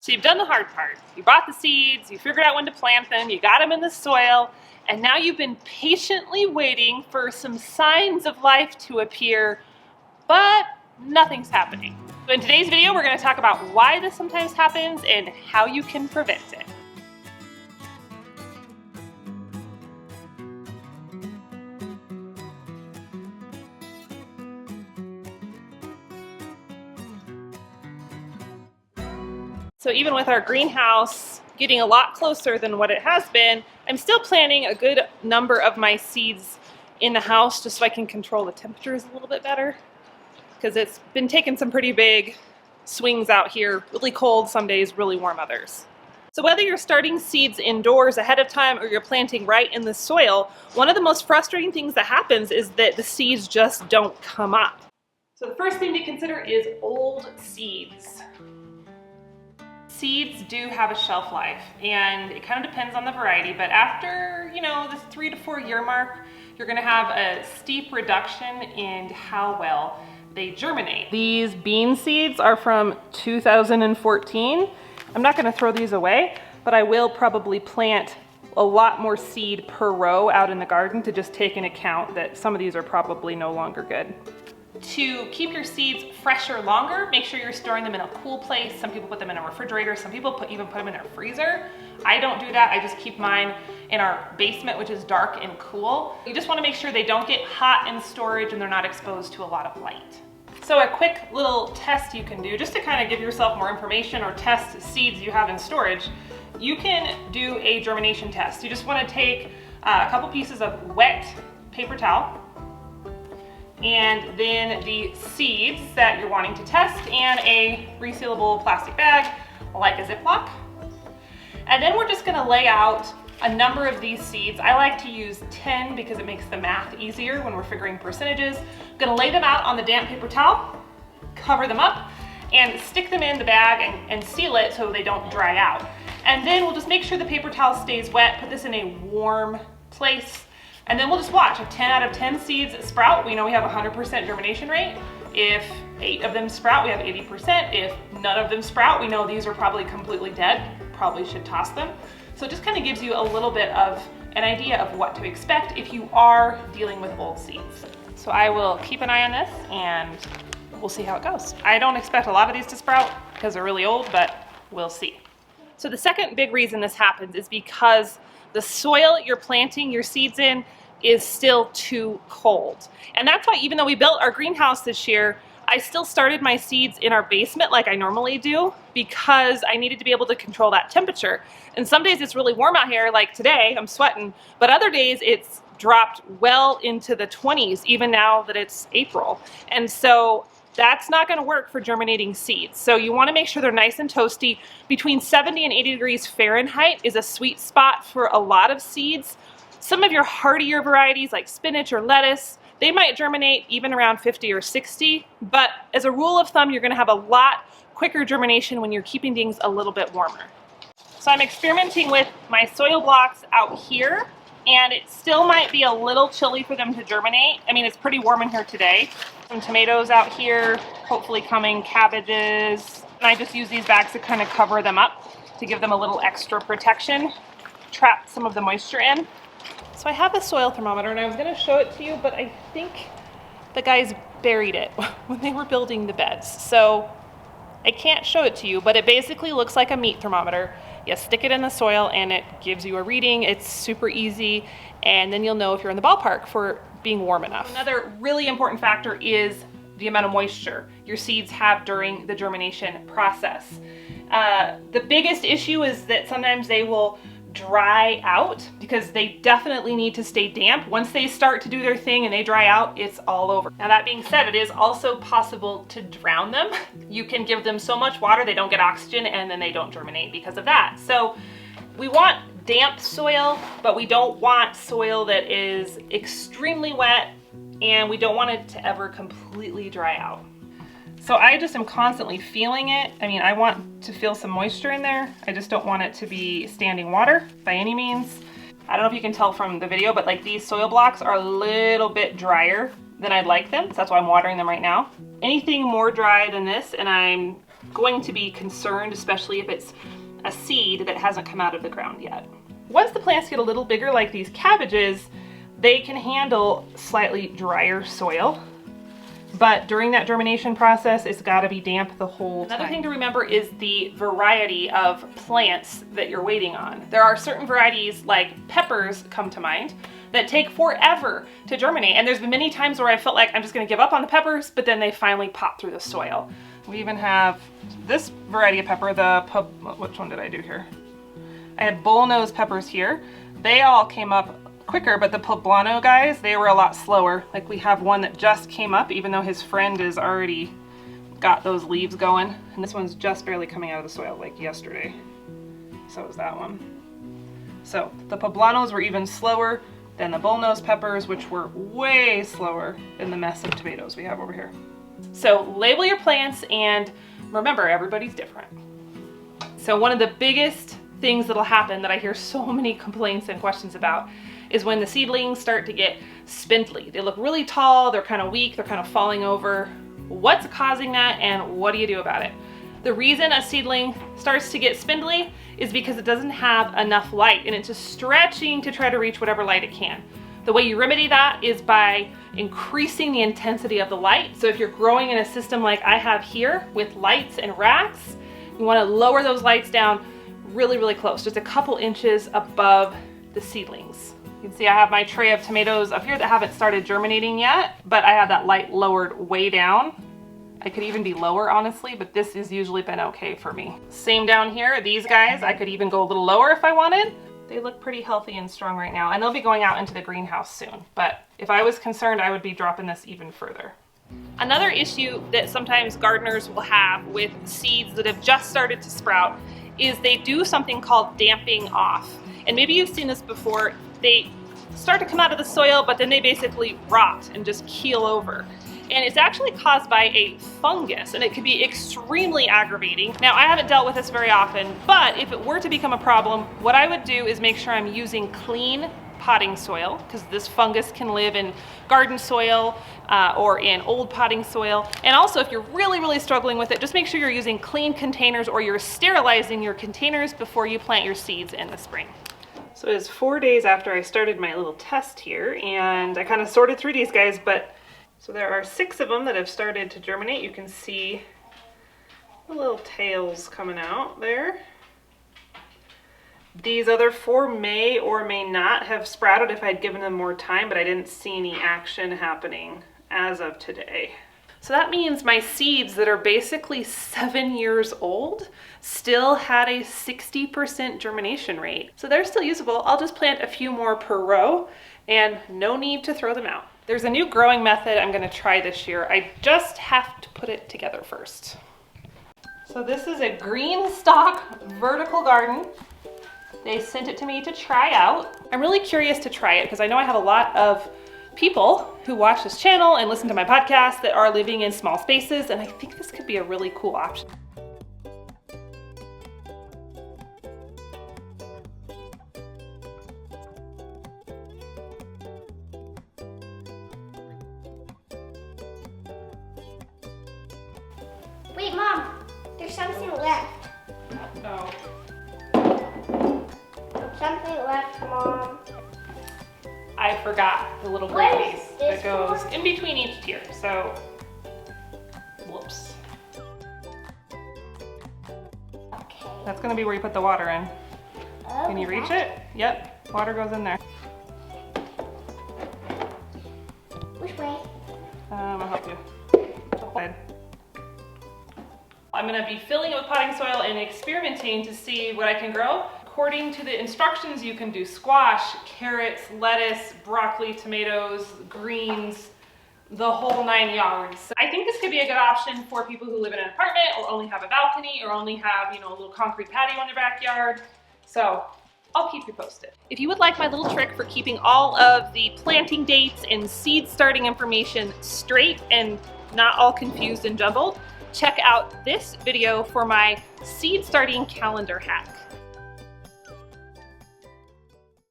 So you've done the hard part. You bought the seeds, you figured out when to plant them, you got them in the soil, and now you've been patiently waiting for some signs of life to appear, but nothing's happening. So in today's video, we're going to talk about why this sometimes happens and how you can prevent it. So even with our greenhouse getting a lot closer than what it has been, I'm still planting a good number of my seeds in the house just so I can control the temperatures a little bit better, because it's been taking some pretty big swings out here, really cold some days, really warm others. So whether you're starting seeds indoors ahead of time or you're planting right in the soil, one of the most frustrating things that happens is that the seeds just don't come up. So the first thing to consider is old seeds. Seeds do have a shelf life, and it kind of depends on the variety, but after, the 3 to 4 year mark, you're gonna have a steep reduction in how well they germinate. These bean seeds are from 2014. I'm not gonna throw these away, but I will probably plant a lot more seed per row out in the garden to just take into account that some of these are probably no longer good. To keep your seeds fresher longer, make sure you're storing them in a cool place. Some people put them in a refrigerator, some people even put them in a freezer. I don't do that, I just keep mine in our basement, which is dark and cool. You just wanna make sure they don't get hot in storage and they're not exposed to a lot of light. So a quick little test you can do, just to kind of give yourself more information or test seeds you have in storage, you can do a germination test. You just wanna take a couple pieces of wet paper towel, and then the seeds that you're wanting to test, and a resealable plastic bag like a Ziploc. And then we're just gonna lay out a number of these seeds. I like to use 10 because it makes the math easier when we're figuring percentages. I'm gonna lay them out on the damp paper towel, cover them up, and stick them in the bag and seal it so they don't dry out. And then we'll just make sure the paper towel stays wet, put this in a warm place, and then we'll just watch. If 10 out of 10 seeds sprout, we know we have 100% germination rate. If 8 of them sprout, we have 80%. If none of them sprout, we know these are probably completely dead, probably should toss them. So it just kind of gives you a little bit of an idea of what to expect if you are dealing with old seeds. So I will keep an eye on this and we'll see how it goes. I don't expect a lot of these to sprout because they're really old, but we'll see. So the second big reason this happens is because the soil you're planting your seeds in is still too cold. And that's why, even though we built our greenhouse this year, I still started my seeds in our basement like I normally do, because I needed to be able to control that temperature. And some days it's really warm out here, like today, I'm sweating, but other days it's dropped well into the 20s, even now that it's April. And so that's not gonna work for germinating seeds. So you wanna make sure they're nice and toasty. Between 70 and 80 degrees Fahrenheit is a sweet spot for a lot of seeds. Some of your hardier varieties like spinach or lettuce, they might germinate even around 50 or 60, but as a rule of thumb, you're gonna have a lot quicker germination when you're keeping things a little bit warmer. So I'm experimenting with my soil blocks out here, and it still might be a little chilly for them to germinate. I mean, it's pretty warm in here today. Some tomatoes out here, hopefully coming, cabbages. And I just use these bags to kind of cover them up to give them a little extra protection, trap some of the moisture in. So I have the soil thermometer and I was gonna show it to you, but I think the guys buried it when they were building the beds. So I can't show it to you, but it basically looks like a meat thermometer. You stick it in the soil and it gives you a reading. It's super easy, and then you'll know if you're in the ballpark for being warm enough. Another really important factor is the amount of moisture your seeds have during the germination process. The biggest issue is that sometimes they will dry out because they definitely need to stay damp. Once they start to do their thing and they dry out, it's all over. Now that being said, it is also possible to drown them. You can give them so much water they don't get oxygen and then they don't germinate because of that. So we want damp soil, but we don't want soil that is extremely wet, and we don't want it to ever completely dry out. So I just am constantly feeling it. I mean, I want to feel some moisture in there. I just don't want it to be standing water by any means. I don't know if you can tell from the video, but like these soil blocks are a little bit drier than I'd like them. So that's why I'm watering them right now. Anything more dry than this and I'm going to be concerned, especially if it's a seed that hasn't come out of the ground yet. Once the plants get a little bigger, like these cabbages, they can handle slightly drier soil. But during that germination process, it's got to be damp the whole time. Another thing to remember is the variety of plants that you're waiting on. There are certain varieties, like peppers come to mind, that take forever to germinate. And there's been many times where I felt like I'm just going to give up on the peppers, but then they finally pop through the soil. We even have this variety of pepper, which one did I do here? I had bullnose peppers here. They all came up quicker, but the poblano guys, they were a lot slower. Like we have one that just came up, even though his friend has already got those leaves going. And this one's just barely coming out of the soil, like yesterday. So is that one. So the poblanos were even slower than the bullnose peppers, which were way slower than the mess of tomatoes we have over here. So label your plants, and remember, everybody's different. So one of the biggest things that'll happen that I hear so many complaints and questions about is when the seedlings start to get spindly. They look really tall, they're kind of weak, they're kind of falling over. What's causing that, and what do you do about it? The reason a seedling starts to get spindly is because it doesn't have enough light, and it's just stretching to try to reach whatever light it can. The way you remedy that is by increasing the intensity of the light. So if you're growing in a system like I have here with lights and racks, you want to lower those lights down really, really close, just a couple inches above the seedlings. You can see I have my tray of tomatoes up here that haven't started germinating yet, but I have that light lowered way down. I could even be lower, honestly, but this has usually been okay for me. Same down here, these guys, I could even go a little lower if I wanted. They look pretty healthy and strong right now, and they'll be going out into the greenhouse soon. But if I was concerned, I would be dropping this even further. Another issue that sometimes gardeners will have with seeds that have just started to sprout is they do something called damping off. And maybe you've seen this before. They start to come out of the soil, but then they basically rot and just keel over. And it's actually caused by a fungus, and it can be extremely aggravating. Now, I haven't dealt with this very often, but if it were to become a problem, what I would do is make sure I'm using clean potting soil, because this fungus can live in garden soil or in old potting soil. And also, if you're really, really struggling with it, just make sure you're using clean containers, or you're sterilizing your containers before you plant your seeds in the spring. So it is 4 days after I started my little test here, and I kind of sorted through these guys, but so there are 6 of them that have started to germinate. You can see the little tails coming out there. These other 4 may or may not have sprouted if I'd given them more time, but I didn't see any action happening as of today. So that means my seeds that are basically 7 years old still had a 60% germination rate. So they're still usable. I'll just plant a few more per row, and no need to throw them out. There's a new growing method I'm gonna try this year. I just have to put it together first. So this is a green stalk vertical garden. They sent it to me to try out. I'm really curious to try it because I know I have a lot of people who watch this channel and listen to my podcast that are living in small spaces, and I think this could be a really cool option. Wait, Mom, there's something left. Oh. Something left, Mom. I forgot the little What green is piece this that goes for? in between each tier, so whoops. Okay. That's gonna be where you put the water in. Oh, Can you reach it? Yep, water goes in there. Which way? I'll help you. I'm gonna be filling it with potting soil and experimenting to see what I can grow. According to the instructions, you can do squash, carrots, lettuce, broccoli, tomatoes, greens, the whole 9 yards. So I think this could be a good option for people who live in an apartment or only have a balcony or only have, a little concrete patio in their backyard. So I'll keep you posted. If you would like my little trick for keeping all of the planting dates and seed starting information straight and not all confused and jumbled, check out this video for my seed starting calendar hack.